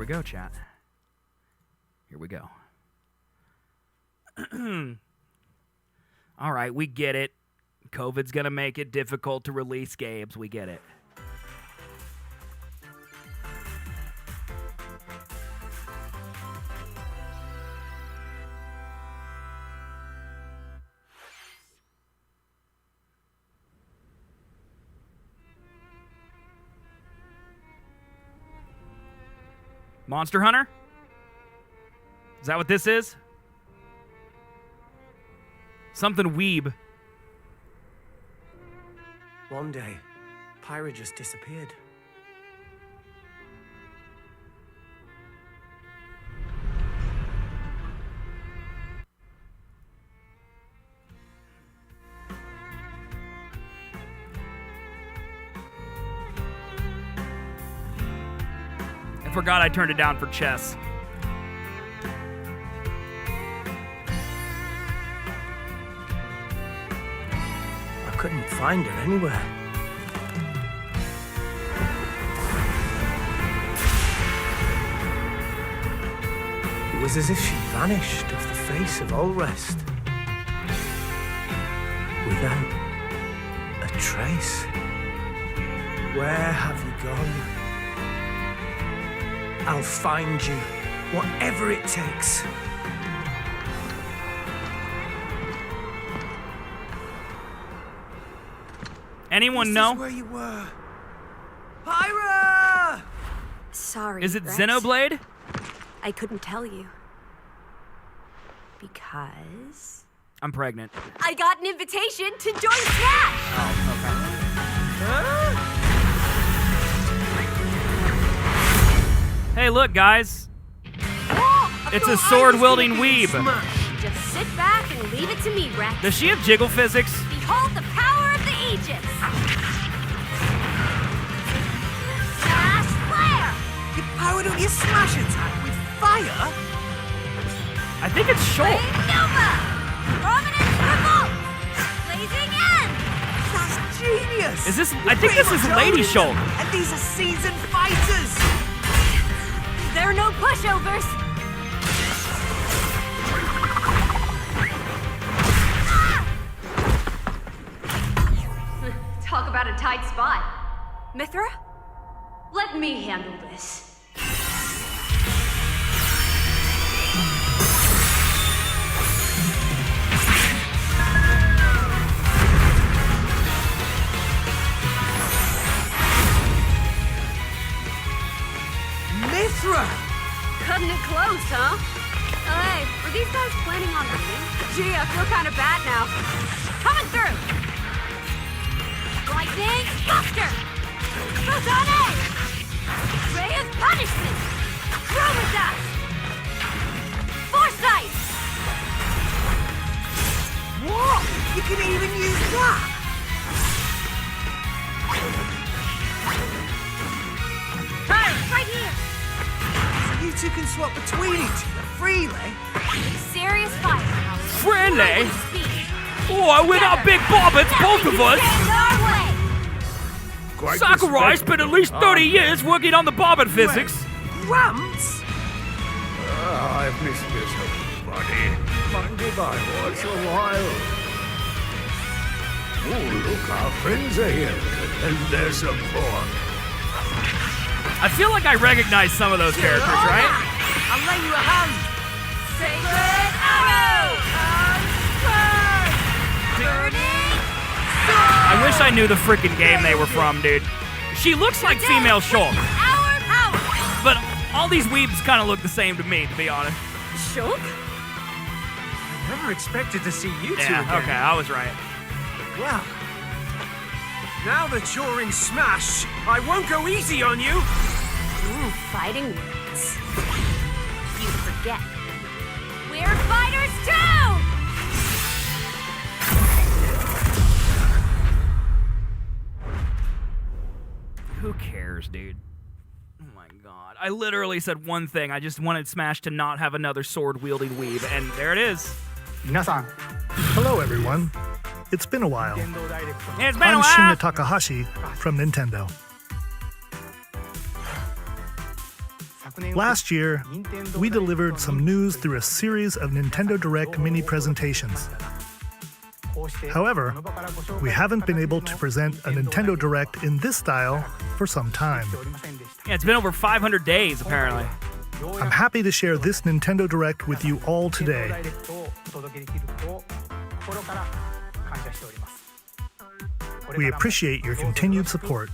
we go, chat. Here we go. All right, we get it. COVID's gonna make it difficult to release games. We get it. Monster Hunter? Is that what this is? Something weeb. One day, Pyra just disappeared. I forgot I turned it down for chess. I couldn't find her anywhere. It was as if she vanished off the face of all rest. Without a trace. Where have you gone? I'll find you, whatever it takes. Anyone This know? is where you were. Pyra! Sorry, Is it Rex. Xenoblade? I couldn't tell you. Because... I'm pregnant. I got an invitation to join Smash! Oh, okay. Hey, look, guys. It's a sword-wielding weeb. Just sit back and leave it to me, Rex. Does she have jiggle physics? Behold the power of the Aegis! Smash Flare! How do you smash attack with fire? I think it's short. Flame Nova! Prominence Revolt! Blazing End! That's genius! Is this? I think this is Lady Shulk. And these are seasoned fighters! There are no pushovers! Talk about a tight spot. Mithra? Let me handle this. Mithra! Cutting it close, huh? Hey, were these guys planning on meeting? Gee, I feel kind of bad now. Coming through! Lightning Buster! Photonic! Ray of Punishment! Chromatus! Foresight! What? You can even use that? Hey, right here! You two can swap between each other freely? Serious fire. Friendly? Speed. Oh, with our big bobbins, both of us. Stand our way. Sakurai spent at least 30 years working on the bobbin physics. Gramps? I've missed this, buddy. Monday by once a while. Oh, look, our friends are here. And there's some pork. I feel like I recognize some of those characters, right? I'll lend you a hand. Sacred Arrow. Burning I wish I knew the freaking game they were from, dude. She looks like female Shulk, Our power. but all these weebs kind of look the same to me, to be honest. Shulk? Never expected to see you two Yeah, again. okay, I was right. Well, now that you're in Smash, I won't go easy on you. Ooh, fighting words. You forget. We're fighters too! Who cares, dude? Oh my god. I literally said one thing. I just wanted Smash to not have another sword-wielding weeb, and there it is. Minasan. Hello, everyone. It's been a while. It's been a I'm while. Shinya Takahashi from Nintendo. Last year, we delivered some news through a series of Nintendo Direct mini presentations. However, we haven't been able to present a Nintendo Direct in this style for some time. Yeah, it's been over 500 days, apparently. I'm happy to share this Nintendo Direct with you all today. We appreciate your continued support.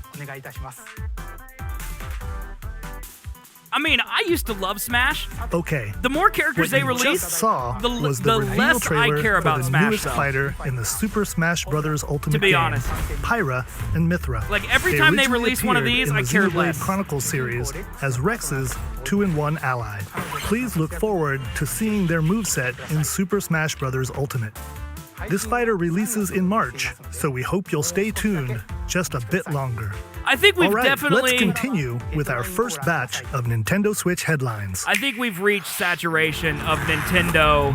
I mean, I used to love Smash. Okay. The more characters What they you release, just saw the was the reveal less trailer I care for about the Smash, newest though. fighter in the Super Smash Bros. Ultimate To be game, honest. Pyra and Mithra. Like, every time they originally release one of appeared these, in I the cared Xenoblade less. Chronicles series as Rex's 2-in-1 ally. Please look forward to seeing their moveset in Super Smash Bros. Ultimate. This fighter releases in March, so we hope you'll stay tuned just a bit longer. I think we've All right, definitely. let's continue with our first batch of Nintendo Switch headlines. I think we've reached saturation of Nintendo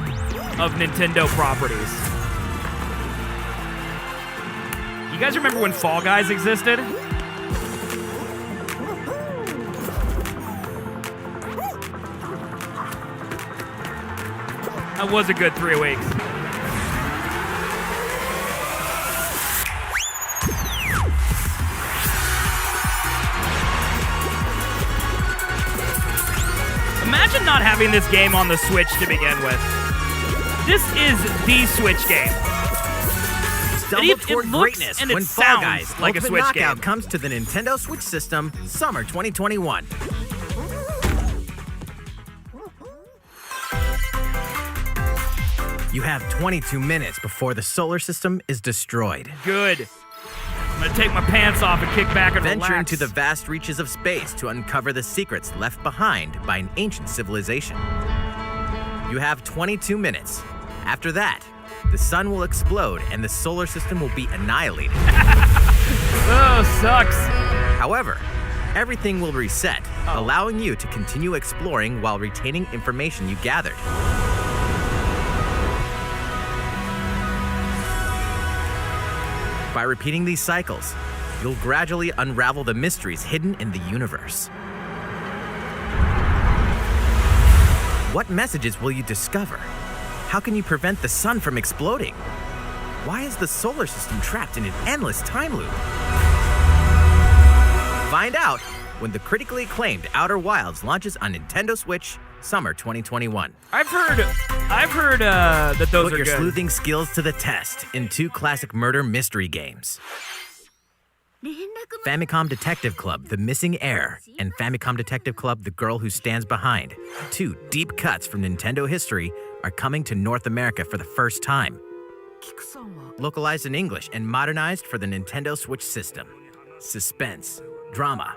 properties. You guys remember when Fall Guys existed? That was a good 3 weeks. Imagine not having this game on the Switch to begin with. This is the Switch game. Stumble It toward looks greatness and it when Fall sounds Guys like a Ultimate Switch Knockout game. comes to the Nintendo Switch system summer 2021. You have 22 minutes before the solar system is destroyed. Good. I'm gonna take my pants off and kick back and Venture relax. into the vast reaches of space to uncover the secrets left behind by an ancient civilization. You have 22 minutes. After that, the sun will explode and the solar system will be annihilated. Oh, sucks. However, everything will reset, allowing you to continue exploring while retaining information you gathered. By repeating these cycles, you'll gradually unravel the mysteries hidden in the universe. What messages will you discover? How can you prevent the sun from exploding? Why is the solar system trapped in an endless time loop? Find out when the critically acclaimed Outer Wilds launches on Nintendo Switch summer 2021. I've heard that those Put are your good. sleuthing skills to the test in 2 classic murder mystery games. Famicom Detective Club, The Missing Heir, and Famicom Detective Club, The Girl Who Stands Behind. 2 deep cuts from Nintendo history are coming to North America for the first time. Localized in English and modernized for the Nintendo Switch system. Suspense, drama,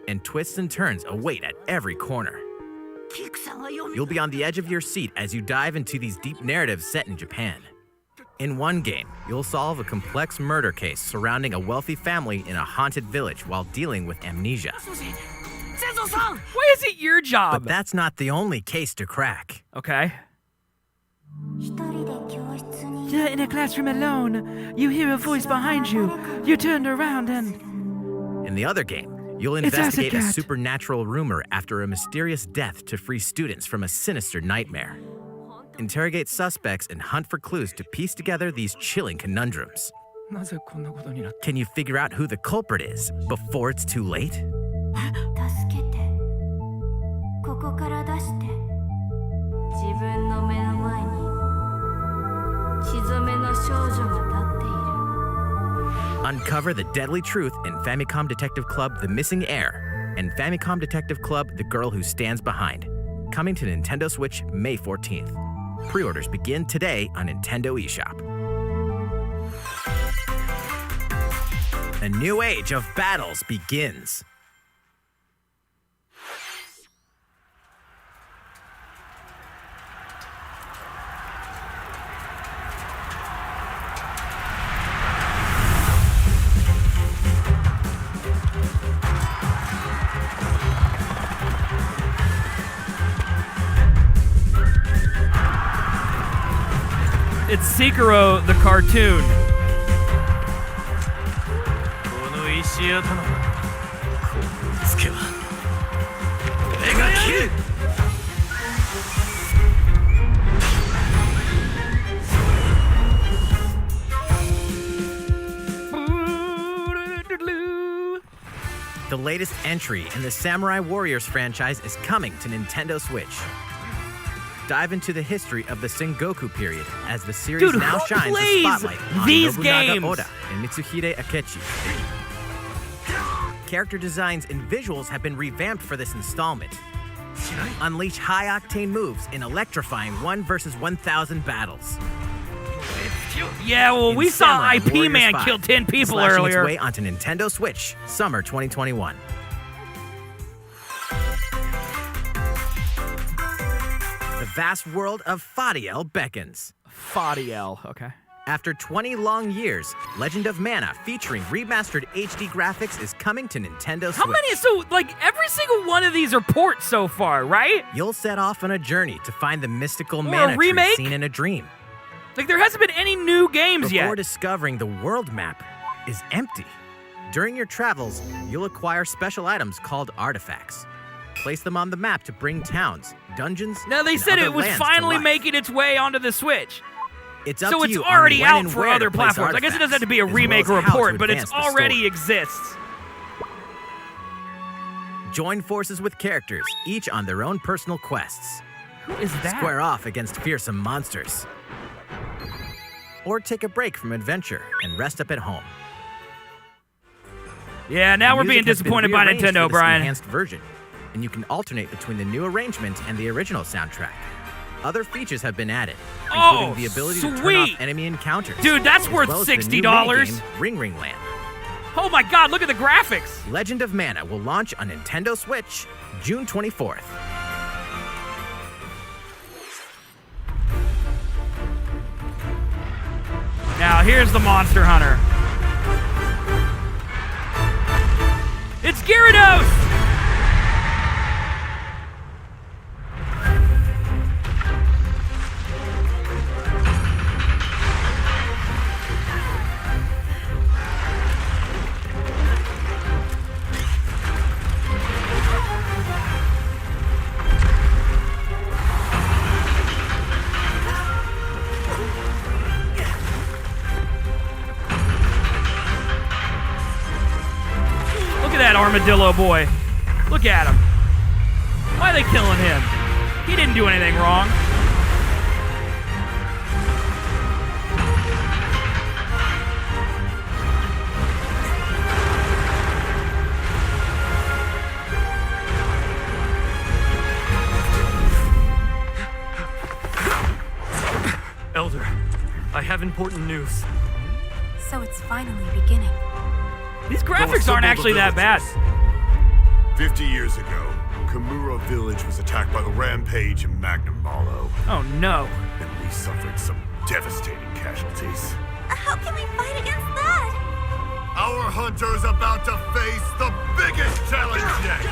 and twists and turns await at every corner. You'll be on the edge of your seat as you dive into these deep narratives set in Japan. In one game, you'll solve a complex murder case surrounding a wealthy family in a haunted village while dealing with amnesia. Why is it your job? But that's not the only case to crack. Okay. You're in a classroom alone. You hear a voice behind you. You turned around and... In the other game, you'll It's investigate a Acid Cat. supernatural rumor after a mysterious death to free students from a sinister nightmare. Interrogate suspects and hunt for clues to piece together these chilling conundrums. Can you figure out who the culprit is before it's too late? 助けてここから出して自分の目の前に血染めの少女が立っている Uncover the deadly truth in Famicom Detective Club The Missing Heir and Famicom Detective Club The Girl Who Stands Behind. Coming to Nintendo Switch May 14th. Pre-orders begin today on Nintendo eShop. A new age of battles begins. It's Sekiro the cartoon. この石頭こうつけば俺が The latest entry in the Samurai Warriors franchise is coming to Nintendo Switch. Dive into the history of the Sengoku period as the series Dude, now who shines the plays spotlight on these Nobunaga games? Oda and Mitsuhide Akechi. Character designs and visuals have been revamped for this installment. Unleash high-octane moves in electrifying 1 versus 1,000 battles. Yeah, well, we In saw Samurai IP Warriors Man 5, kill 10 people slashing earlier. its way onto Nintendo Switch, summer 2021. The vast world of Fadiel beckons. Fadiel, okay. After 20 long years, Legend of Mana featuring remastered HD graphics is coming to Nintendo Switch. How many? So, like, every single one of these are ports so far, right? You'll set off on a journey to find the mystical a mana tree remake? seen in a dream. Like, there hasn't been any new games Before yet. discovering the world map is empty. During your travels, you'll acquire special items called artifacts. Place them on the map to bring towns, dungeons, Now, they and said other it was lands to finally life. making its way onto the Switch. It's up So to it's you on already when out and for where to other place platforms. I guess it doesn't have to be a artifacts, as remake well or as a how to port, but it advance the already story. exists. Join forces with characters, each on their own personal quests. Who is that? Square off against fearsome monsters. Or take a break from adventure and rest up at home. Yeah, now The we're being music has been disappointed by rearranged for Nintendo, this Brian. enhanced version, and you can alternate between the new arrangement and the original soundtrack. Other features have been added, including Oh, the ability to turn sweet. off enemy encounters. Dude, that's as worth well as the new $60. minigame, Ring Ring Land. Oh my god, look at the graphics. Legend of Mana will launch on Nintendo Switch June 24th. Now, here's the Monster Hunter. It's Gyarados! Look at that armadillo boy. Look at him. Why are they killing him? He didn't do anything wrong. Elder, I have important news. So it's finally beginning. These graphics aren't actually that bad. 50 years ago, Kamura village was attacked by the Rampage and Magnum Malo, Oh no. and we suffered some devastating casualties. How can we fight against that? Our hunter's about to face the biggest challenge yet!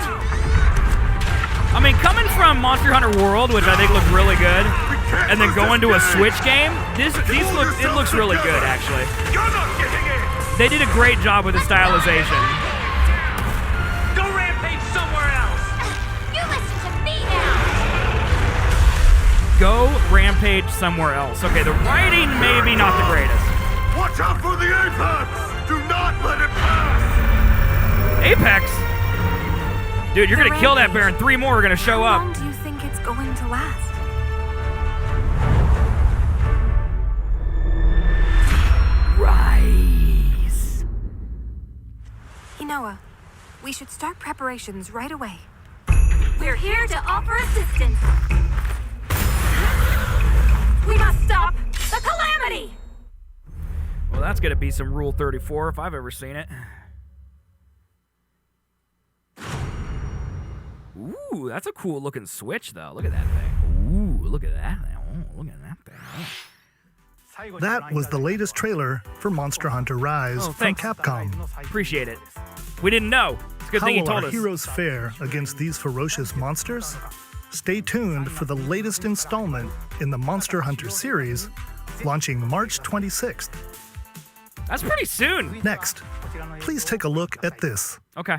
I mean, coming from Monster Hunter World, which I think looked really good, and then going to a Switch game, it looks really good, actually. You're not getting in! They did a great job with the stylization. Go rampage somewhere else! You listen to me now! Go rampage somewhere else. Okay, the writing maybe not the greatest. Watch out for the Apex! Do not let it pass! Apex? Dude, you're gonna kill that bear and 3 more are gonna show How long up. do you think it's going to last? Rise. Inoa, we should start preparations right away. We're here to offer assistance. We must stop the calamity! Well, that's gonna be some Rule 34 if I've ever seen it. Ooh, that's a cool looking Switch, though. Look at that thing. Ooh, look at that. Oh, look at that thing. Oh. That was the latest trailer for Monster Hunter Rise Oh, from thanks. Capcom. Appreciate it. We didn't know. It's a good How thing he will told our us. heroes fare against these ferocious monsters? Stay tuned for the latest installment in the Monster Hunter series, launching March 26th. That's pretty soon. Next, please take a look at this. Okay.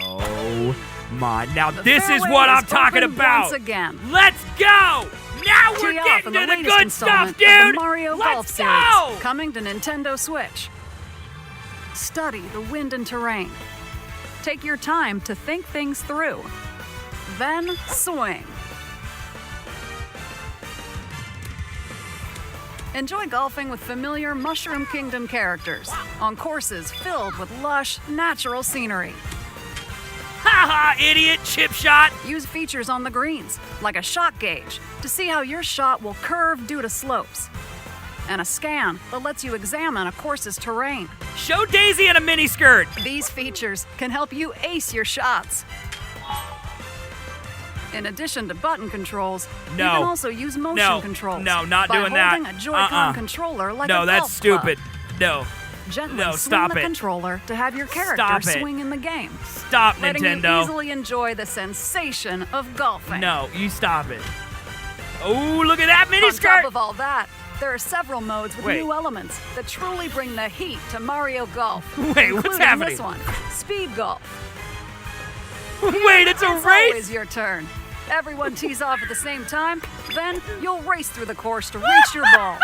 Oh Oh my. Now The this is fairway what I'm is talking open about. once again. Let's go. Now we're Tee off getting in to the the latest good installment stuff, dude. of the Mario Golf Let's Series, go. coming to Nintendo Switch. Study the wind and terrain. Take your time to think things through. Then swing. Enjoy golfing with familiar Mushroom Kingdom characters on courses filled with lush, natural scenery. Haha, idiot, chip shot. Use features on the greens, like a shot gauge, to see how your shot will curve due to slopes. And a scan that lets you examine a course's terrain. Show Daisy in a miniskirt. These features can help you ace your shots. In addition to button controls, you No. can also use motion No. controls. No, not by doing that. holding a Joy-Con controller like a No, that's golf stupid. club. No. Gently No, swing stop the it. controller to have your character Stop it. swing in the game. Stop, Letting you Nintendo. easily enjoy the sensation of golfing. No, you stop it. Oh, look at that On top miniskirt. of all that, there are several modes with Wait. new elements that truly bring the heat to Mario Golf. Wait, what's including happening? This one, Speed Golf. Wait, it's a It's race? always your turn. Everyone tees off at the same time, then you'll race through the course to reach your ball.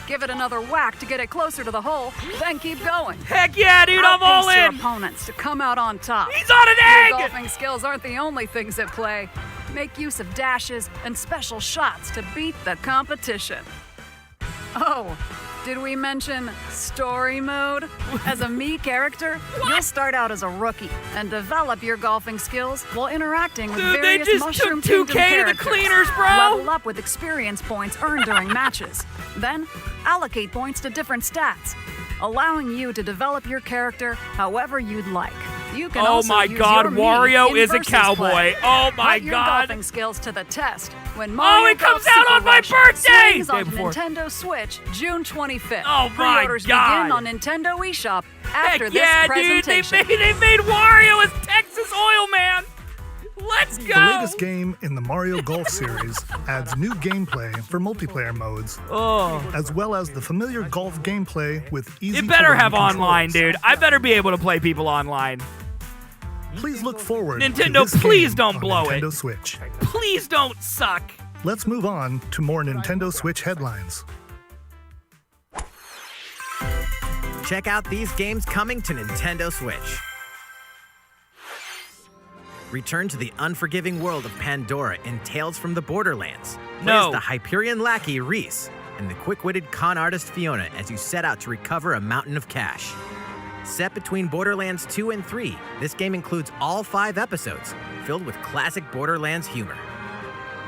Give it another whack to get it closer to the hole, then keep going. Heck yeah, dude, I'm all Outpace your in. opponents to come out on top. He's on an Your egg. golfing skills aren't the only things at play. Make use of dashes and special shots to beat the competition. Oh, did we mention story mode? As a Mii character, you'll start out as a rookie and develop your golfing skills while interacting with Dude, they various just Mushroom took 2K Kingdom to the characters. cleaners, bro. Level up with experience points earned during matches. Then, allocate points to different stats, allowing you to develop your character however you'd like. You can Oh also my use God, your Mii Wario in is a versus cowboy. play. Oh my Put your God. golfing skills to the test when Oh, Mario it comes Golf out Super on my Rush birthday! swings Day on before. Nintendo Switch, June 25th. Oh my Pre-orders God. begin on Nintendo eShop after Heck this yeah, dude, presentation. they made Wario as Texas Oil Man. Let's go. The latest game in the Mario Golf series adds new gameplay for multiplayer modes, as well as the familiar golf gameplay with easy. It better terrain have online, controls. dude. I better be able to play people online. Please look forward to Nintendo, this please game don't on blow it. Nintendo Switch. Please don't suck. Let's move on to more Nintendo Switch headlines. Check out these games coming to Nintendo Switch. Return to the unforgiving world of Pandora in Tales from the Borderlands. Play No. as the Hyperion lackey Reese and the quick-witted con artist Fiona as you set out to recover a mountain of cash. Set between Borderlands 2 and 3, this game includes all 5 episodes, filled with classic Borderlands humor.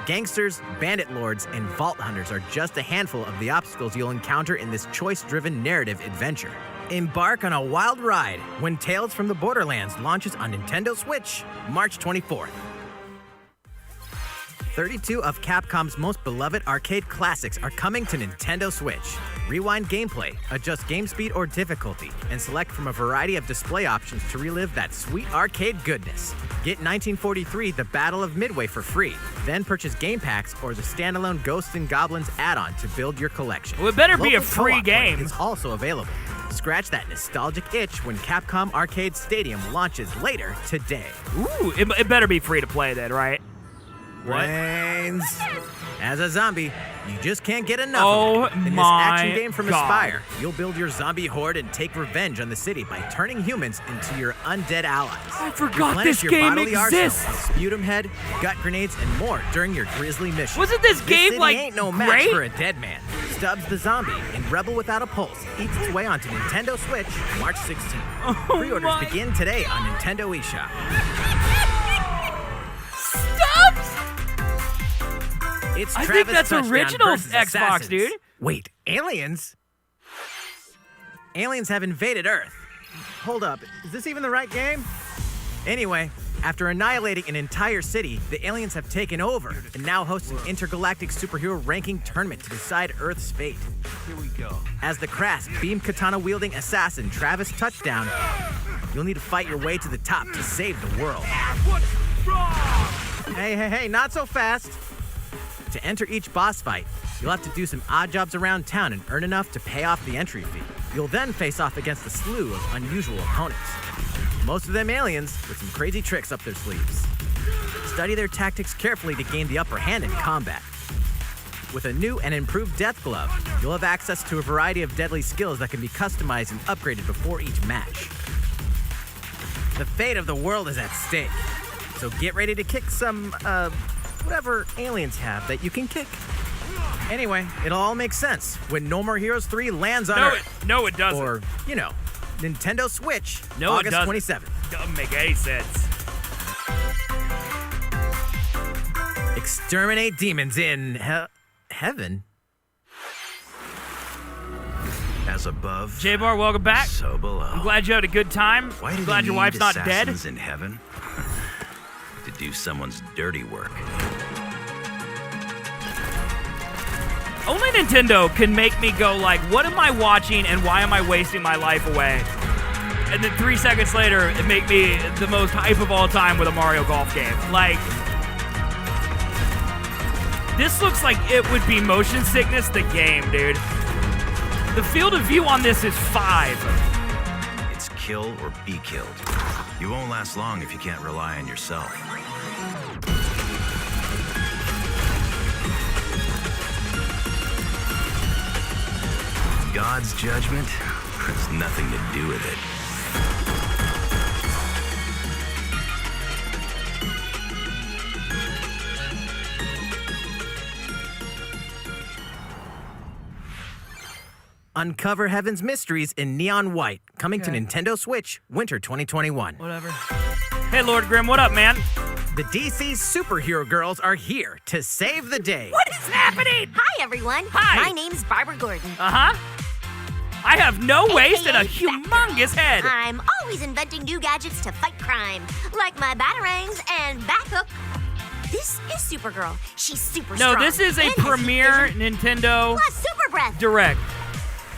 Gangsters, bandit lords, and vault hunters are just a handful of the obstacles you'll encounter in this choice-driven narrative adventure. Embark on a wild ride when Tales from the Borderlands launches on Nintendo Switch, March 24th. 32 of Capcom's most beloved arcade classics are coming to Nintendo Switch. Rewind gameplay, adjust game speed or difficulty, and select from a variety of display options to relive that sweet arcade goodness. Get 1943 The Battle of Midway for free, then purchase game packs or the standalone Ghosts and Goblins add-on to build your collection. Well, it better be a Local free co-op play game. is also available. Scratch that nostalgic itch when Capcom Arcade Stadium launches later today. Ooh, it better be free to play then, right? What? Brains. As a zombie, you just can't get enough Oh of it. In this my action game from God. Aspire, you'll build your zombie horde and take revenge on the city by turning humans into your undead allies. I forgot Replenish this your game bodily exists. arsenal of sputum head, gut grenades, and more during your grisly mission. Wasn't this game, city like, ain't no match great? for a dead man. Stubbs the Zombie and Rebel Without a Pulse eats its way onto Nintendo Switch March 16th. Oh Pre-orders my- begin today on Nintendo eShop. It's I think Travis that's Touchdown original versus Xbox, Assassins. dude. Wait, aliens? Aliens have invaded Earth. Hold up, is this even the right game? Anyway, after annihilating an entire city, the aliens have taken over and now host an intergalactic superhero ranking tournament to decide Earth's fate. Here we go. As the crass, beam katana-wielding assassin Travis Touchdown, you'll need to fight your way to the top to save the world. Hey, not so fast. To enter each boss fight, you'll have to do some odd jobs around town and earn enough to pay off the entry fee. You'll then face off against a slew of unusual opponents. most of them aliens with some crazy tricks up their sleeves. Study their tactics carefully to gain the upper hand in combat. With a new and improved Death Glove, you'll have access to a variety of deadly skills that can be customized and upgraded before each match. The fate of the world is at stake, so get ready to kick some, whatever aliens have that you can kick. Anyway, it'll all make sense when No More Heroes 3 lands on Earth. No, it doesn't. Or, Nintendo Switch, No, it August doesn't. 27th. Doesn't make any sense. Exterminate demons in heaven. As above, J-Bar, welcome back. so below. I'm glad you had a good time. Why do Glad they your need wife's not dead. assassins in heaven? To do someone's dirty work. Only Nintendo can make me go like, what am I watching and why am I wasting my life away? And then 3 seconds later, it make me the most hype of all time with a Mario Golf game. Like, this looks like it would be motion sickness the game, dude. The field of view on this is 5. It's kill or be killed. You won't last long if you can't rely on yourself. God's judgment has nothing to do with it. Uncover Heaven's mysteries in neon white, coming to Nintendo Switch, winter 2021. Whatever. Hey, Lord Grimm, what up, man? The DC superhero girls are here to save the day. What is happening? Hi, everyone. Hi. My name's Barbara Gordon. Uh-huh. I have no waist and a AKA humongous head. I'm always inventing new gadgets to fight crime, like my batarangs and backhook. This is Supergirl. She's super No, strong. this is a and has premier vision Nintendo plus super breath. Direct.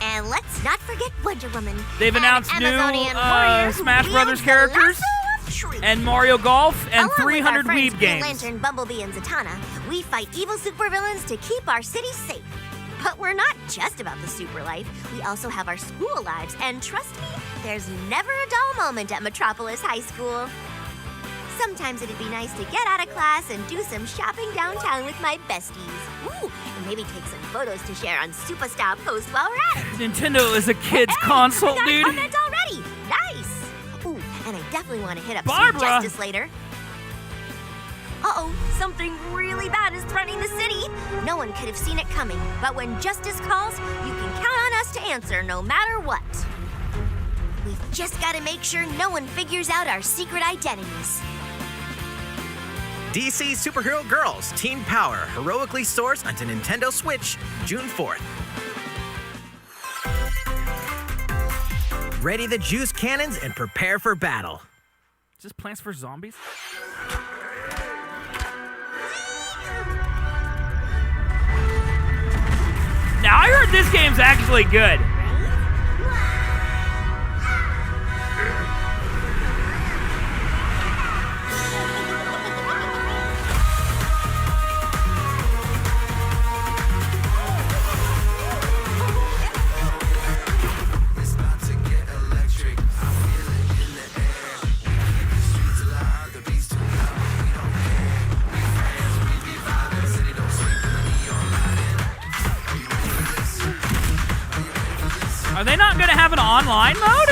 And let's not forget Wonder Woman. They've an announced new Amazonian warrior who Smash wields Brothers the characters lasso of truth. and Mario Golf and Along with our 300 friends Weeb Green games. Lantern, Bumblebee, and Zatanna, we fight evil supervillains to keep our city safe. But we're not just about the super life. We also have our school lives, and trust me, there's never a dull moment at Metropolis High School. Sometimes it'd be nice to get out of class and do some shopping downtown with my besties. Ooh, and maybe take some photos to share on Superstar Post while we're at it. Nintendo is a kid's console, we got dude. a comment already. Nice. Ooh, and I definitely want to hit up Barbara. Sweet Justice later. Uh-oh, something really bad is threatening the city. No one could have seen it coming, but when justice calls, you can count on us to answer no matter what. We've just got to make sure no one figures out our secret identities. DC Superhero Girls Teen Power heroically soars onto Nintendo Switch June 4th. Ready the juice cannons and prepare for battle. Is this Plants vs. Zombies? Now, I heard this game's actually good. Are they not gonna have an online mode?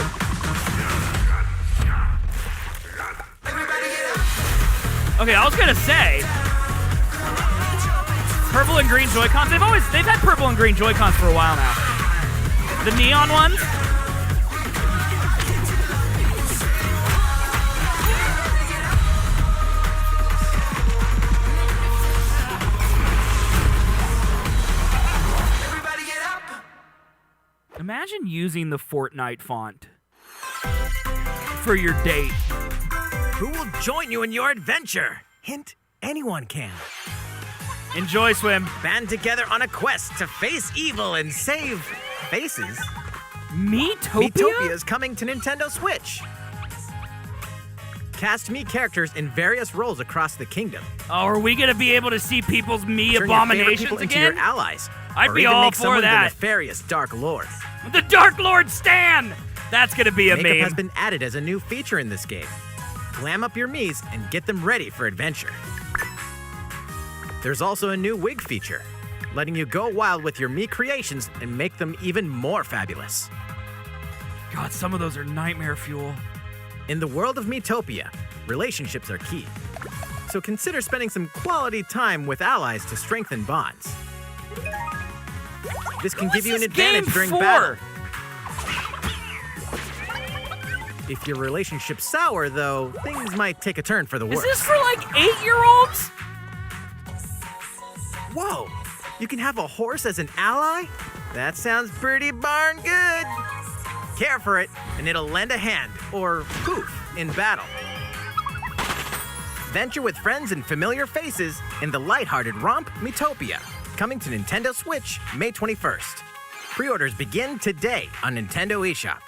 Okay, I was gonna say purple and green Joy-Cons. They've had purple and green Joy-Cons for a while now. The neon ones. Imagine using the Fortnite font for your date. Who will join you in your adventure? Hint, anyone can. Enjoy, Swim. Band together on a quest to face evil and save faces. Miitopia? Miitopia is coming to Nintendo Switch. Cast me characters in various roles across the kingdom. Oh, are we gonna be able to see people's me Turn your favorite abominations people into again? your allies. I'd or be even all make for someone that. The nefarious Dark Lord. The Dark Lord Stan! That's gonna be a Makeup meme. has been added as a new feature in this game. Glam up your Miis and get them ready for adventure. There's also a new wig feature, letting you go wild with your Mii creations and make them even more fabulous. God, some of those are nightmare fuel. In the world of Miitopia, relationships are key. So consider spending some quality time with allies to strengthen bonds. This can give you an advantage during battle. If your relationship's sour, though, things might take a turn for the worse. Is this for like 8-year-olds? Whoa! You can have a horse as an ally? That sounds pretty darn good. Care for it, and it'll lend a hand, or poof, in battle. Venture with friends and familiar faces in the lighthearted romp Miitopia, coming to Nintendo Switch May 21st. Pre-orders begin today on Nintendo eShop.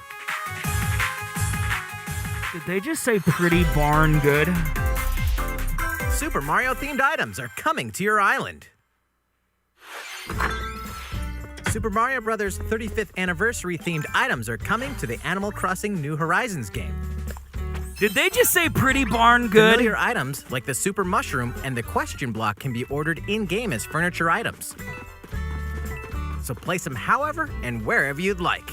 Did they just say pretty darn good? Super Mario-themed items are coming to your island. Super Mario Bros. 35th anniversary-themed items are coming to the Animal Crossing New Horizons game. Did they just say pretty darn good? Familiar items like the Super Mushroom and the question block can be ordered in-game as furniture items. So place them however and wherever you'd like.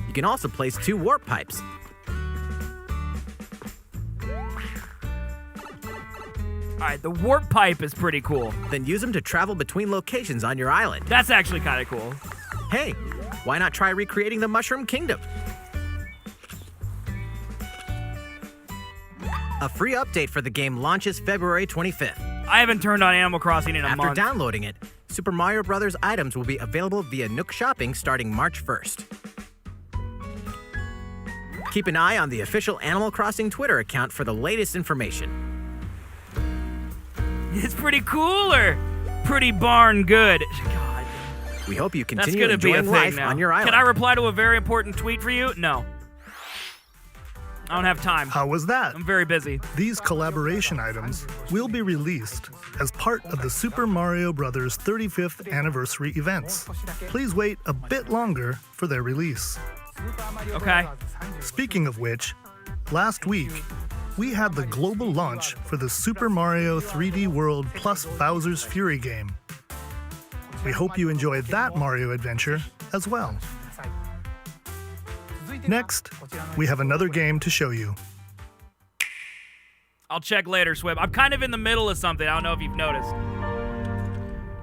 You can also place 2 warp pipes. All right, the warp pipe is pretty cool. Then use them to travel between locations on your island. That's actually kind of cool. Hey, why not try recreating the Mushroom Kingdom? A free update for the game launches February 25th. I haven't turned on Animal Crossing in a month. After downloading it, Super Mario Bros. Items will be available via Nook Shopping starting March 1st. Keep an eye on the official Animal Crossing Twitter account for the latest information. It's pretty cool or pretty darn good? God. We hope you That's continue gonna be a enjoying thing life now. on your island. Can I reply to a very important tweet for you? No. I don't have time. How was that? I'm very busy. These collaboration items will be released as part of the Super Mario Bros. 35th anniversary events. Please wait a bit longer for their release. Okay. Speaking of which, last week, we had the global launch for the Super Mario 3D World plus Bowser's Fury game. We hope you enjoyed that Mario adventure as well. Next, we have another game to show you. I'll check later, Swib. I'm kind of in the middle of something. I don't know if you've noticed.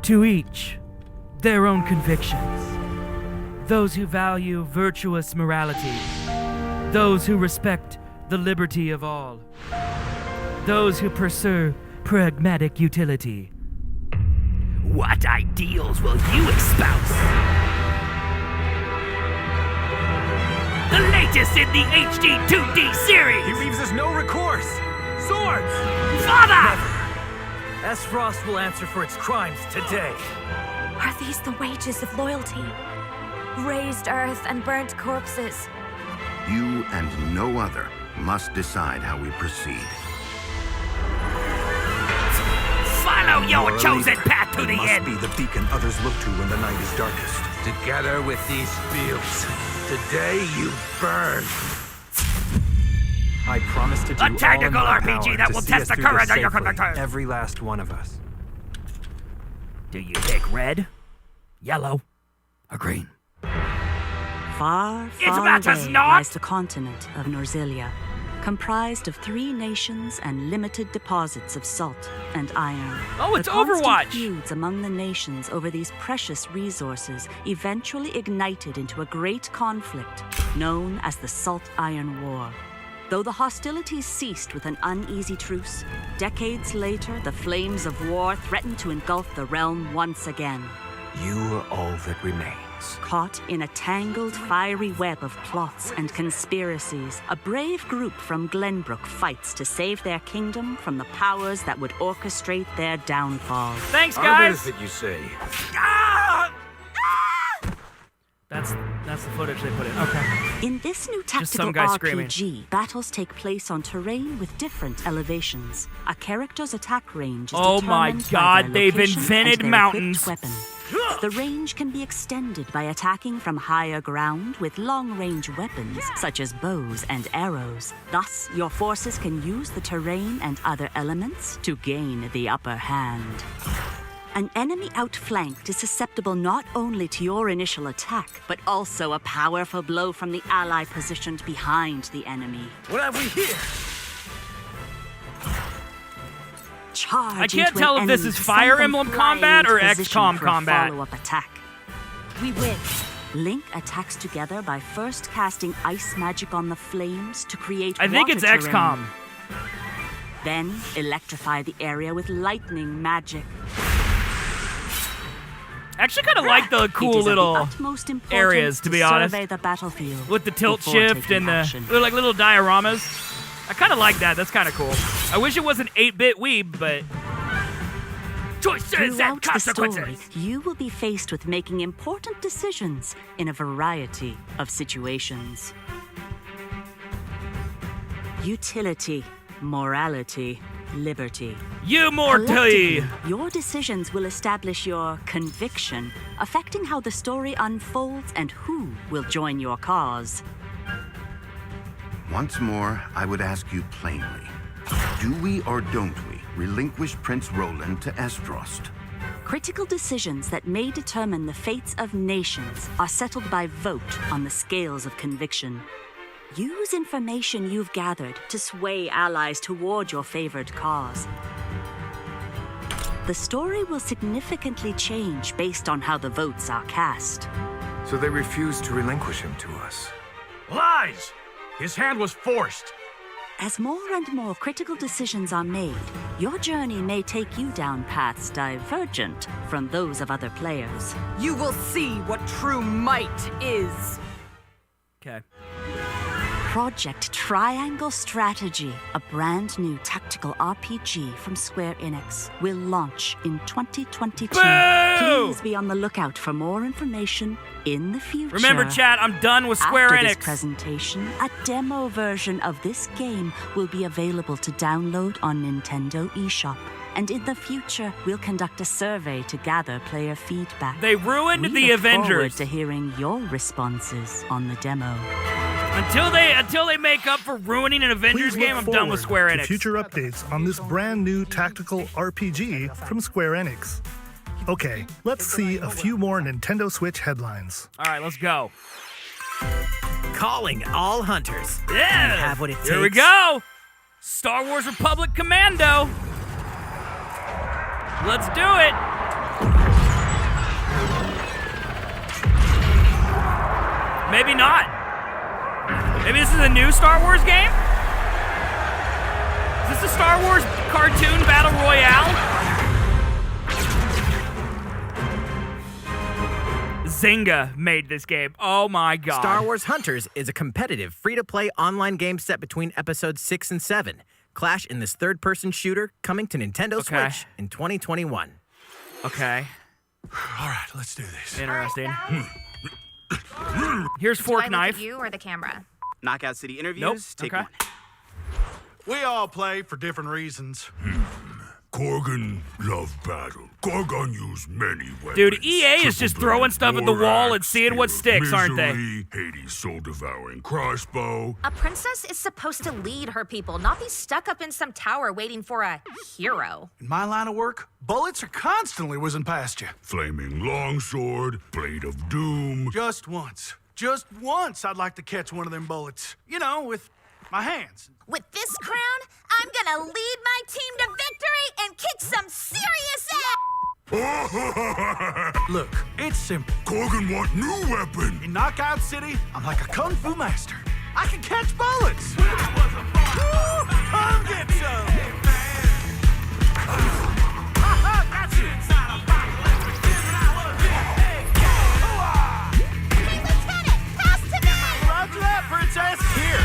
To each, their own convictions. Those who value virtuous morality. Those who respect the liberty of all. Those who pursue pragmatic utility. What ideals will you espouse? The latest in the HD 2D series! He leaves us no recourse! Swords! Father! S. Frost will answer for its crimes today. Are these the wages of loyalty? Raised earth and burnt corpses. You and no other must decide how we proceed. Follow your chosen path to the end! Must be the beacon others look to when the night is darkest. Together with these fields, today you burn. I promise to do A tactical all in my RPG power that to will see test us the through courage this of your safely, character. every last one of us. Do you pick red, yellow, or green? Far, It far matters away not! lies the continent of Norzilia, comprised of 3 nations and limited deposits of salt and iron. Oh, it's The constant Overwatch! feuds among the nations over these precious resources eventually ignited into a great conflict known as the Saltiron War. Though the hostilities ceased with an uneasy truce, decades later the flames of war threatened to engulf the realm once again. You are all that remains. Caught in a tangled, fiery web of plots and conspiracies, a brave group from Glenbrook fights to save their kingdom from the powers that would orchestrate their downfall. Thanks, What guys! is it you say? Ah! That's the footage they put in. Okay. In this new Just tactical some guy screaming. RPG, battles take place on terrain with different elevations. A character's attack range is Oh my determined by God, their they've location invented and their mountains. equipped weapon. The range can be extended by attacking from higher ground with long-range weapons, such as bows and arrows. Thus, your forces can use the terrain and other elements to gain the upper hand. An enemy outflanked is susceptible not only to your initial attack, but also a powerful blow from the ally positioned behind the enemy. What have we here? Charge I can't into tell an if this enemy, is Fire send them Emblem flying combat or into position XCOM for a combat. follow-up attack. We win. Link attacks together by first casting ice magic on the flames to create I think water it's terrain. XCOM. Then electrify the area with lightning magic. I actually kind of like the cool little areas, to be honest. Survey the battlefield with the tilt before shift taking and the action. they're like little dioramas. I kind of like that. That's kind of cool. I wish it was an 8-bit weeb, but choices and Throughout the consequences. story, you will be faced with making important decisions in a variety of situations. Utility, morality, liberty. You morty! Collectively, your decisions will establish your conviction, affecting how the story unfolds and who will join your cause. Once more, I would ask you plainly, do we or don't we relinquish Prince Roland to Estrost? Critical decisions that may determine the fates of nations are settled by vote on the scales of conviction. Use information you've gathered to sway allies toward your favored cause. The story will significantly change based on how the votes are cast. So they refused to relinquish him to us. Lies! His hand was forced. As more and more critical decisions are made, your journey may take you down paths divergent from those of other players. You will see what true might is. Okay. Project Triangle Strategy, a brand new tactical RPG from Square Enix, will launch in 2022. Boo! Please be on the lookout for more information in the future. Remember, chat, I'm done with Square After Enix. this presentation, a demo version of this game will be available to download on Nintendo eShop. And in the future, we'll conduct a survey to gather player feedback. They ruined We the look forward Avengers. to hearing your responses on the demo. Until they make up for ruining an Avengers Please look game, I'm done with forward Square to Enix. future updates on this brand new tactical RPG from Square Enix. Okay, let's see a few more Nintendo Switch headlines. All right, let's go. Calling all hunters. Yeah. You have what it takes. Here we go. Star Wars Republic Commando. Let's do it. Maybe not. Maybe this is a new Star Wars game? Is this a Star Wars cartoon battle royale? Zynga made this game. Oh my god. Star Wars Hunters is a competitive, free-to-play online game set between episodes 6 and 7. Clash in this third-person shooter coming to Nintendo Switch in 2021. Okay. All right, let's do this. Interesting. Here's fork knife. You or the camera? Knockout City interviews. Nope. Take Okay. one. We all play for different reasons. Korgan love battle. Korgan use many weapons. Dude, EA is just throwing stuff at the wall and seeing what sticks, aren't they? Misery, Hades' soul-devouring crossbow. A princess is supposed to lead her people, not be stuck up in some tower waiting for a hero. In my line of work, bullets are constantly whizzing past you. Flaming longsword, blade of doom. Just once I'd like to catch one of them bullets. You know, with my hands. With this crown, I'm gonna lead my team to victory and kick some serious ass! Look, it's simple. Korgan want new weapon. In Knockout City, I'm like a kung fu master. I can catch bullets. Come get some. Got you. Hey, Lieutenant, pass to me! Roger that, Princess. Here.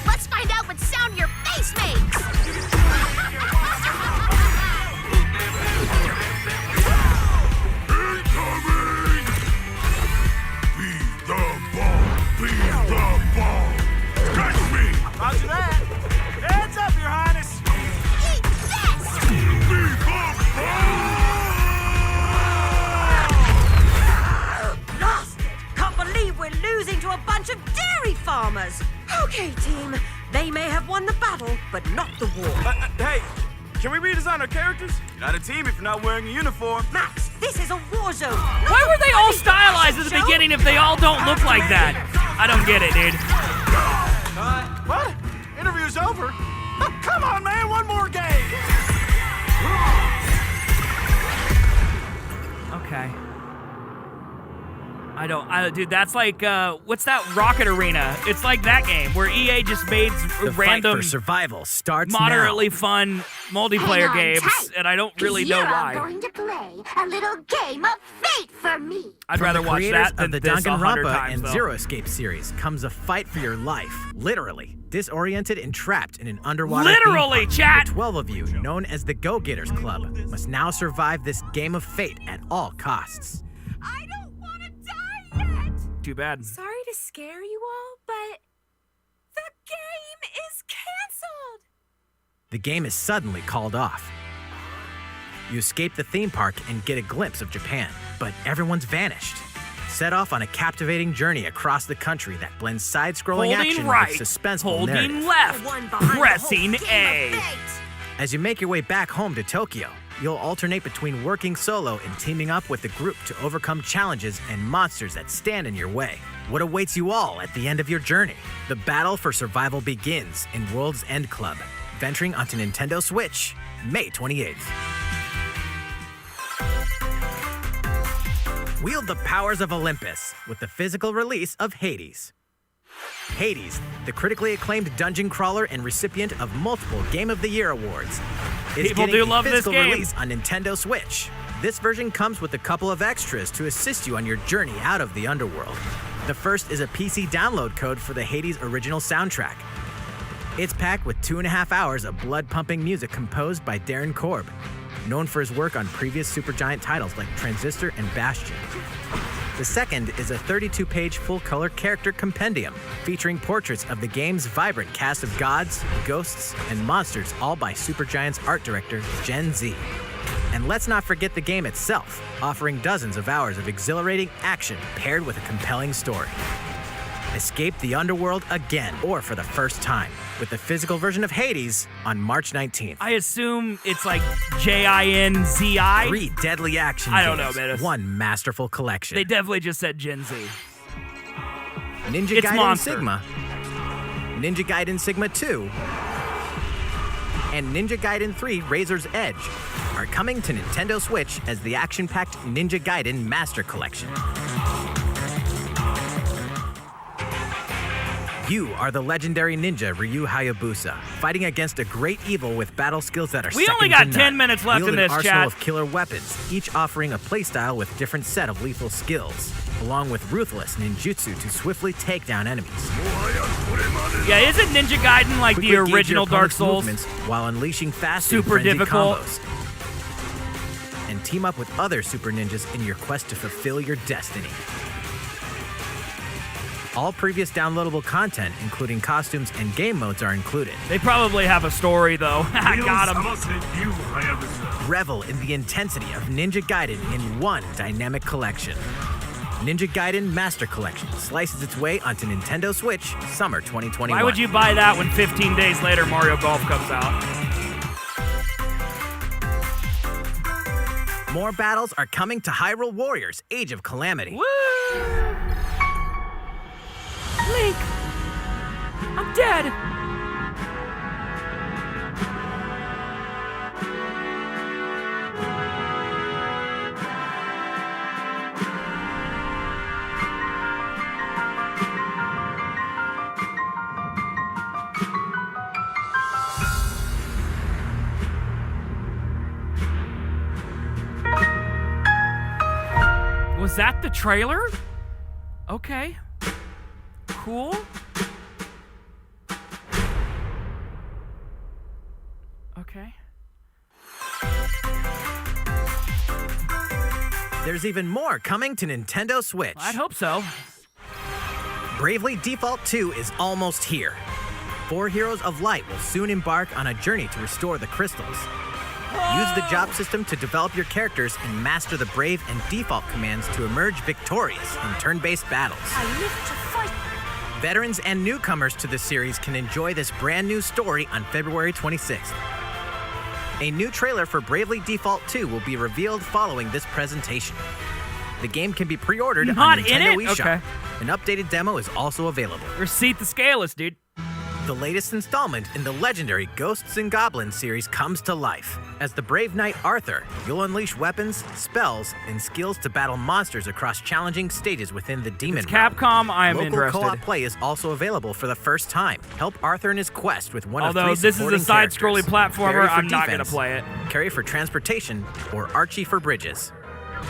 Let's find out what sound your face makes! Incoming! Be the ball! Be the ball! Catch me! Roger that. Heads up, Your Highness. Eat this! Be the ball! performers. Okay, team. They may have won the battle, but not the war. Hey, can we redesign our characters? You're not a team if you're not wearing a uniform. Max, this is a war zone. Why were they all stylized at the beginning if they all don't look like that? I don't get it, dude. What? Interview's over? Oh, come on, man, one more game! Okay. Dude, that's like, what's that Rocket Arena? It's like that game where EA just made The random, fight for survival starts moderately now. fun multiplayer games, and I don't really know why. You're all going to play a little game of fate for me. I'd rather watch that than of the this 100 Danganronpa times, and though. Zero Escape series comes a fight for your life. Literally, disoriented and trapped in an underwater Literally, theme park. chat! The 12 of you, known as the Go-Getters Club, must now survive this game of fate at all costs. I don't want to die yet! Too bad. Sorry to scare you all, but the game is canceled! The game is suddenly called off. You escape the theme park and get a glimpse of Japan, but everyone's vanished. Set off on a captivating journey across the country that blends side-scrolling Holding action right, with suspenseful holding narrative. left, pressing A. As you make your way back home to Tokyo, you'll alternate between working solo and teaming up with the group to overcome challenges and monsters that stand in your way. What awaits you all at the end of your journey? The battle for survival begins in World's End Club, venturing onto Nintendo Switch, May 28th. Wield the powers of Olympus with the physical release of Hades. Hades, the critically acclaimed dungeon crawler and recipient of multiple Game of the Year awards, is People getting do a love this physical game. release on Nintendo Switch. This version comes with a couple of extras to assist you on your journey out of the underworld. The first is a PC download code for the Hades original soundtrack. It's packed with 2.5 hours of blood-pumping music composed by Darren Korb, known for his work on previous Supergiant titles like Transistor and Bastion. The second is a 32-page full-color character compendium featuring portraits of the game's vibrant cast of gods, ghosts, and monsters, all by Supergiant's art director, Gen Z. And let's not forget the game itself, offering dozens of hours of exhilarating action paired with a compelling story. Escape the underworld again, or for the first time, with the physical version of Hades on March 19th. I assume it's like Jinzi. 3 deadly action I don't games, know, man. one masterful collection. They definitely just said Gen Z. Ninja It's Gaiden Monster. Sigma, Ninja Gaiden Sigma 2, and Ninja Gaiden 3 Razor's Edge are coming to Nintendo Switch as the action-packed Ninja Gaiden Master Collection. You are the legendary ninja Ryu Hayabusa, fighting against a great evil with battle skills that are We only second got to 10 none. minutes left Wield in an this, arsenal chat. of killer weapons, each offering a playstyle with different set of lethal skills, along with ruthless ninjutsu to swiftly take down enemies. Yeah, isn't Ninja Gaiden like Quickly the gauge original your Dark opponent's Souls? movements while unleashing fast Super and frenzied difficult. combos. And team up with other super ninjas in your quest to fulfill your destiny. All previous downloadable content, including costumes and game modes, are included. They probably have a story, though. I got him. Revel in the intensity of Ninja Gaiden in one dynamic collection. Ninja Gaiden Master Collection slices its way onto Nintendo Switch summer 2021. Why would you buy that when 15 days later Mario Golf comes out? More battles are coming to Hyrule Warriors Age of Calamity. Woo! Link! I'm dead! Was that the trailer? Okay. Cool. Okay. There's even more coming to Nintendo Switch. I'd hope so. Bravely Default 2 is almost here. 4 Heroes of Light will soon embark on a journey to restore the crystals. Use the job system to develop your characters and master the Brave and Default commands to emerge victorious in turn-based battles. I live to fight. Veterans and newcomers to the series can enjoy this brand new story on February 26th. A new trailer for Bravely Default 2 will be revealed following this presentation. The game can be pre-ordered on Nintendo eShop. Okay. An updated demo is also available. Receipt the scaleless, dude. The latest installment in the legendary Ghosts and Goblins series comes to life. As the brave knight Arthur, you'll unleash weapons, spells, and skills to battle monsters across challenging stages within the Demon Realm. Capcom, I am Local interested. co-op play is also available for the first time. Help Arthur in his quest with one Although of 3 this is a supporting side-scrolling characters. platformer, Barry for I'm not gonna defense, play it. Carry for transportation, or Archie for bridges.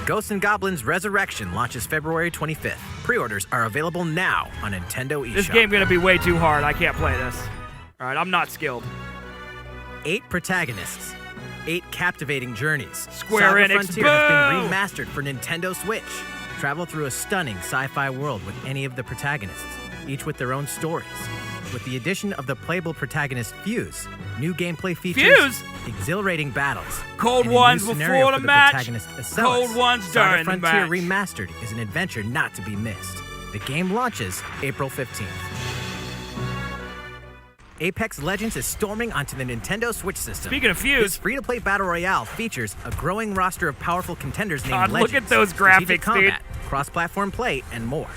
Ghosts and Goblins Resurrection launches February 25th. Pre-orders are available now on Nintendo eShop. This game gonna be way too hard. I can't play this. All right, I'm not skilled. 8 protagonists, 8 captivating journeys. Square Saga Enix, Frontier has been remastered for Nintendo Switch. Travel through a stunning sci-fi world with any of the protagonists, each with their own stories. With the addition of the playable protagonist Fuse, new gameplay features, exhilarating battles, Cold and a new ones scenario before for the match, protagonist Acellus. cold ones Saga during the Frontier match. Remastered is an adventure not to be missed. The game launches April 15th. Apex Legends is storming onto the Nintendo Switch system. Speaking of Fuse, this free-to-play battle royale features a growing roster of powerful contenders named God, Legends. look at those strategic graphics, combat, cross-platform play, and more.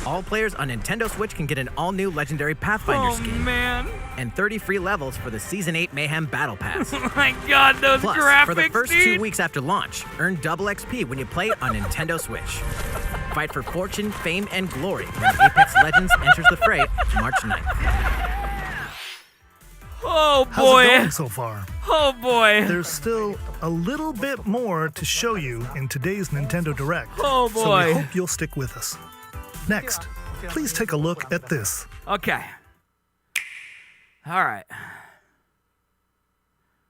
All players on Nintendo Switch can get an all-new legendary Pathfinder skin. Man. And 30 free levels for the Season 8 Mayhem Battle Pass. Oh my God, those Plus, graphics, for the first dude. 2 weeks after launch, earn double XP when you play on Nintendo Switch. Fight for fortune, fame, and glory when Apex Legends enters the fray March 9th. Oh How's boy. it going so far? Oh boy. There's still a little bit more to show you in today's Nintendo Direct. Oh, So boy. we hope you'll stick with us. Next, please take a look at this. Okay. All right.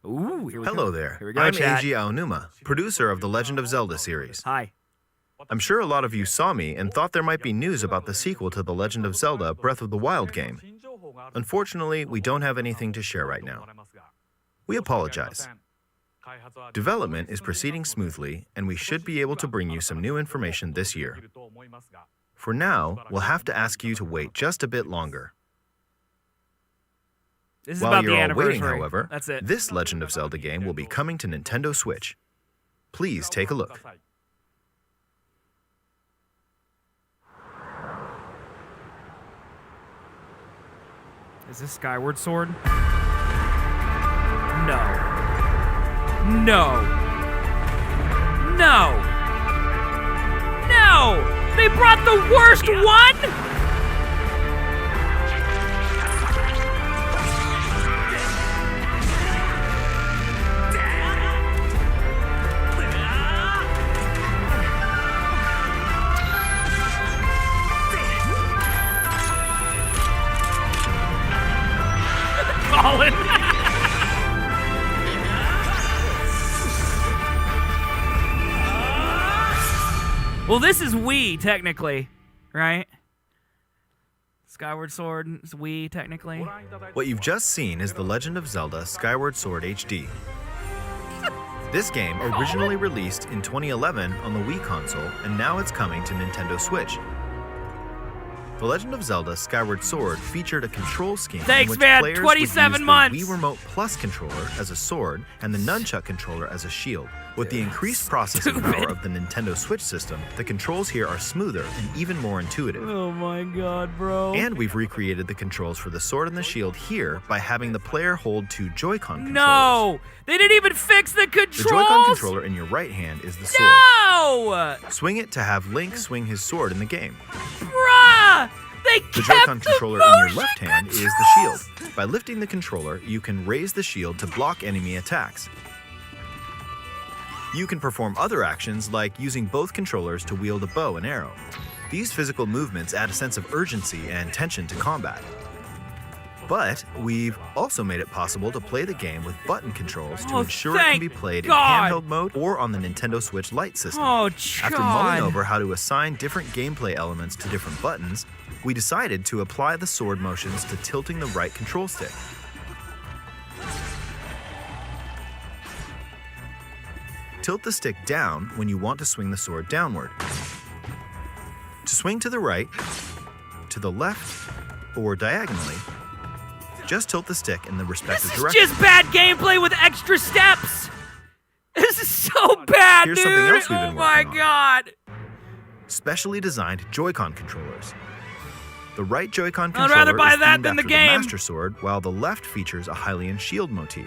Ooh, here we go. Hello there. Here we go, I'm chat. Eiji Aonuma, producer of the Legend of Zelda series. Hi. I'm sure a lot of you saw me and thought there might be news about the sequel to the Legend of Zelda Breath of the Wild game. Unfortunately, we don't have anything to share right now. We apologize. Development is proceeding smoothly, and we should be able to bring you some new information this year. For now, we'll have to ask you to wait just a bit longer. This is While about you're the all waiting, anniversary. however, That's it. this Legend of Zelda game will be coming to Nintendo Switch. Please take a look. Is this Skyward Sword? No. No. No. No! They brought the worst one? Colin. Well, this is Wii, technically, right? Skyward Sword is Wii, technically. What you've just seen is The Legend of Zelda Skyward Sword HD. This game originally released in 2011 on the Wii console, and now it's coming to Nintendo Switch. The Legend of Zelda Skyward Sword featured a control scheme Thanks, in which man. players 27 would use months. the Wii Remote Plus controller as a sword and the Nunchuck controller as a shield. With the increased processing power of the Nintendo Switch system, the controls here are smoother and even more intuitive. Oh my God, bro. And we've recreated the controls for the sword and the shield here by having the player hold 2 Joy-Con controllers. No! They didn't even fix the controls! The Joy-Con controller in your right hand is the sword. No! Swing it to have Link swing his sword in the game. Bruh! They The kept Joy-Con the controller in your motion left hand is the shield. By lifting the controller, you can raise the shield to block enemy attacks. You can perform other actions like using both controllers to wield a bow and arrow. These physical movements add a sense of urgency and tension to combat. But we've also made it possible to play the game with button controls to ensure it can be played God. in handheld mode or on the Nintendo Switch Lite system. Oh, After God. mulling over how to assign different gameplay elements to different buttons, we decided to apply the sword motions to tilting the right control stick. Tilt the stick down when you want to swing the sword downward. To swing to the right, to the left, or diagonally, just tilt the stick in the respective This is direction. just bad gameplay with extra steps. This is so bad, Here's dude. something else we've been Oh my working on. god. Specially designed Joy-Con controllers. The right Joy-Con I'd controller rather buy is that themed than the after game. Master Sword, while the left features a Hylian shield motif.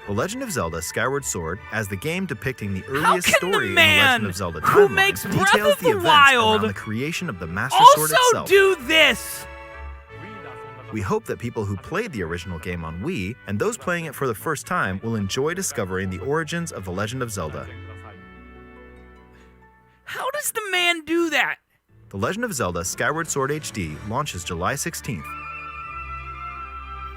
The Legend of Zelda Skyward Sword, as the game depicting the earliest can the story in the man Legend of Zelda who timeline, makes Breath details of the the events Wild around the creation of the Master Sword Also itself. do this. We hope that people who played the original game on Wii and those playing it for the first time will enjoy discovering the origins of The Legend of Zelda. How does the man do that? The Legend of Zelda Skyward Sword HD launches July 16th.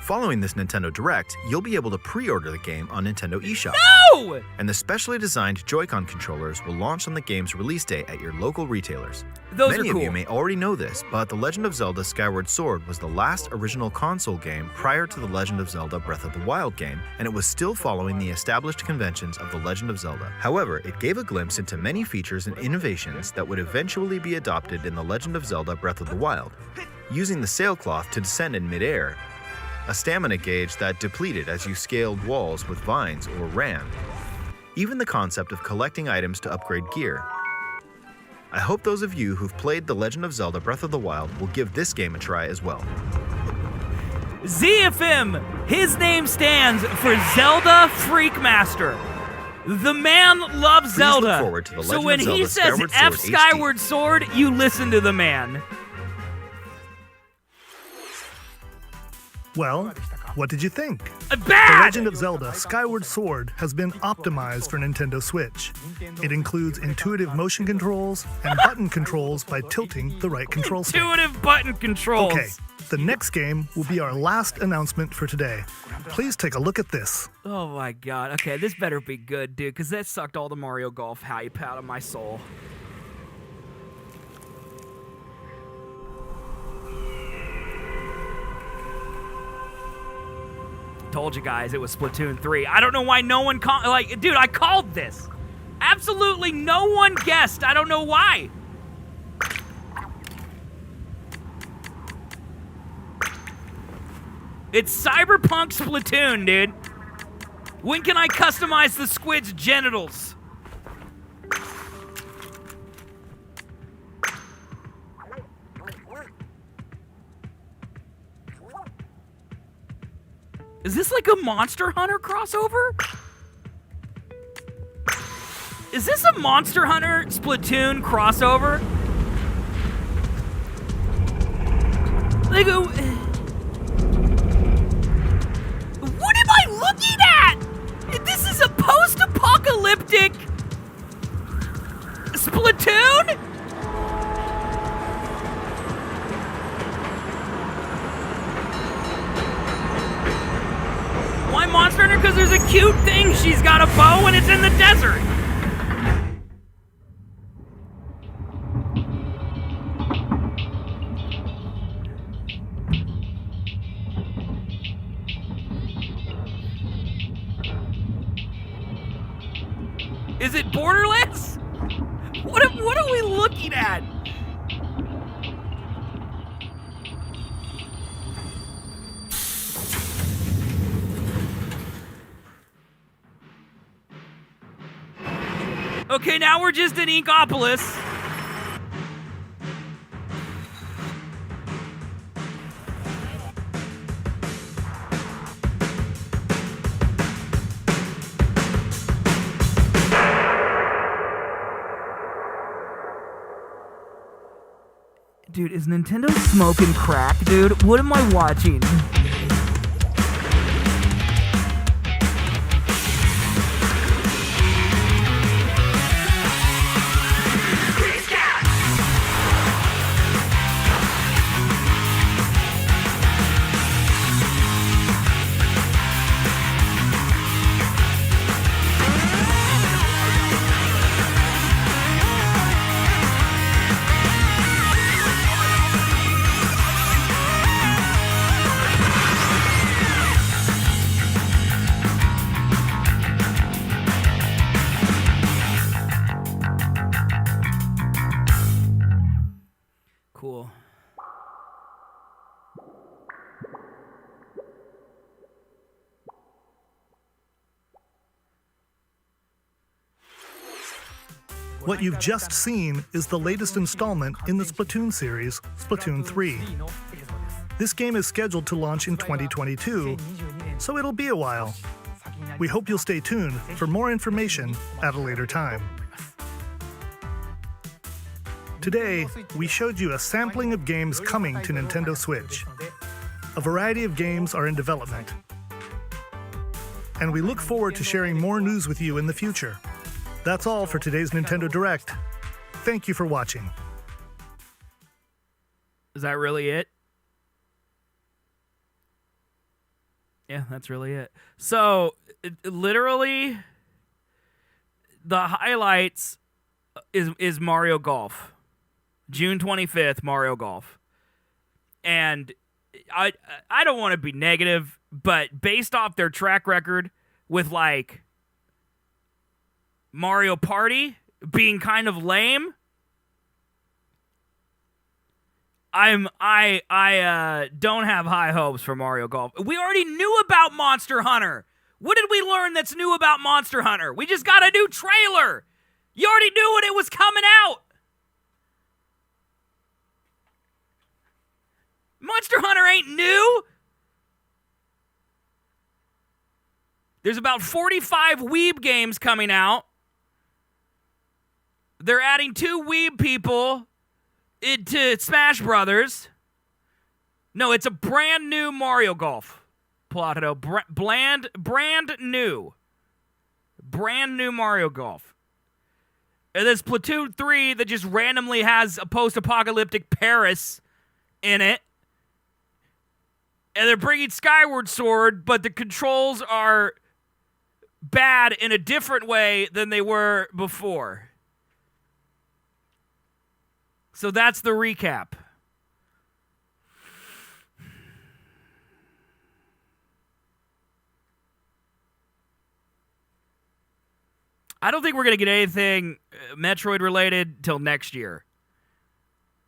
Following this Nintendo Direct, you'll be able to pre-order the game on Nintendo eShop. No! And the specially designed Joy-Con controllers will launch on the game's release day at your local retailers. Those Many are cool. of you may already know this, but The Legend of Zelda Skyward Sword was the last original console game prior to The Legend of Zelda Breath of the Wild game, and it was still following the established conventions of The Legend of Zelda. However, it gave a glimpse into many features and innovations that would eventually be adopted in The Legend of Zelda Breath of the Wild. Using the sailcloth to descend in midair, a stamina gauge that depleted as you scaled walls with vines or ran. Even the concept of collecting items to upgrade gear. I hope those of you who've played The Legend of Zelda Breath of the Wild will give this game a try as well. ZFM, his name stands for Zelda Freakmaster. The man loves Please Zelda. look forward to The So Legend when of he Zelda says Skyward F Sword Skyward Sword, you listen to the man. Well, what did you think? The Bad! Legend of Zelda Skyward Sword has been optimized for Nintendo Switch. It includes intuitive motion controls and button controls by tilting the right control stick. Intuitive button controls. Okay, the next game will be our last announcement for today. Please take a look at this. Oh my god. Okay, this better be good, dude, because that sucked all the Mario Golf hype out of my soul. Told you guys it was Splatoon 3. I don't know why no one called. Like, dude, I called this. Absolutely no one guessed. I don't know why. It's Cyberpunk Splatoon, dude. When can I customize the squid's genitals? Is this like a Monster Hunter crossover? Is this a Monster Hunter Splatoon crossover? Like, what am I looking at? This is a post-apocalyptic Splatoon? Why Monster Hunter? Because there's a cute thing. She's got a bow and it's in the desert. Is it Borderlands? What are we looking at? Okay, now we're just in Inkopolis. Dude, is Nintendo smoking crack, dude? What am I watching? What you've just seen is the latest installment in the Splatoon series, Splatoon 3. This game is scheduled to launch in 2022, so it'll be a while. We hope you'll stay tuned for more information at a later time. Today, we showed you a sampling of games coming to Nintendo Switch. A variety of games are in development. And we look forward to sharing more news with you in the future. That's all for today's Nintendo Direct. Thank you for watching. Is that really it? Yeah, that's really it. So, literally, the highlights is Mario Golf. June 25th, Mario Golf. And I don't want to be negative, but based off their track record with, like, Mario Party being kind of lame, I don't have high hopes for Mario Golf. We already knew about Monster Hunter. What did we learn that's new about Monster Hunter? We just got a new trailer. You already knew when it was coming out. Monster Hunter ain't new. There's about 45 Weeb games coming out. They're adding 2 Weeb people into Smash Brothers. No, it's a brand new Mario Golf. Plato, brand new. Brand new Mario Golf. And there's Splatoon 3 that just randomly has a post-apocalyptic Paris in it. And they're bringing Skyward Sword, but the controls are bad in a different way than they were before. So that's the recap. I don't think we're going to get anything Metroid related till next year.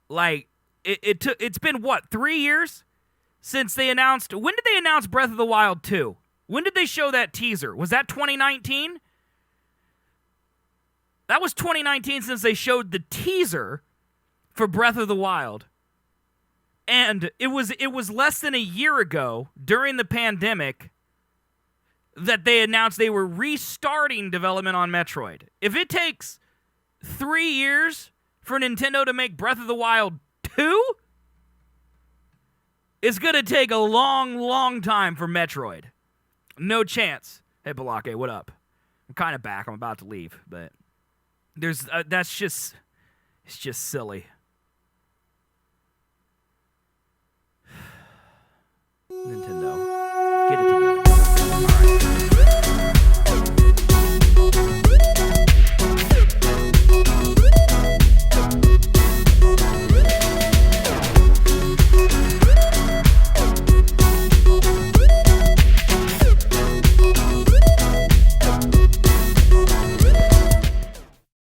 Like, it's been, what, 3 years since they announced... When did they announce Breath of the Wild 2? When did they show that teaser? Was that 2019? That was 2019 since they showed the teaser for Breath of the Wild. And it was less than a year ago, during the pandemic, that they announced they were restarting development on Metroid. If it takes 3 years for Nintendo to make Breath of the Wild 2, it's going to take a long, long time for Metroid. No chance. Hey, Balake, what up? I'm kind of back. I'm about to leave, but there's it's just silly. Nintendo.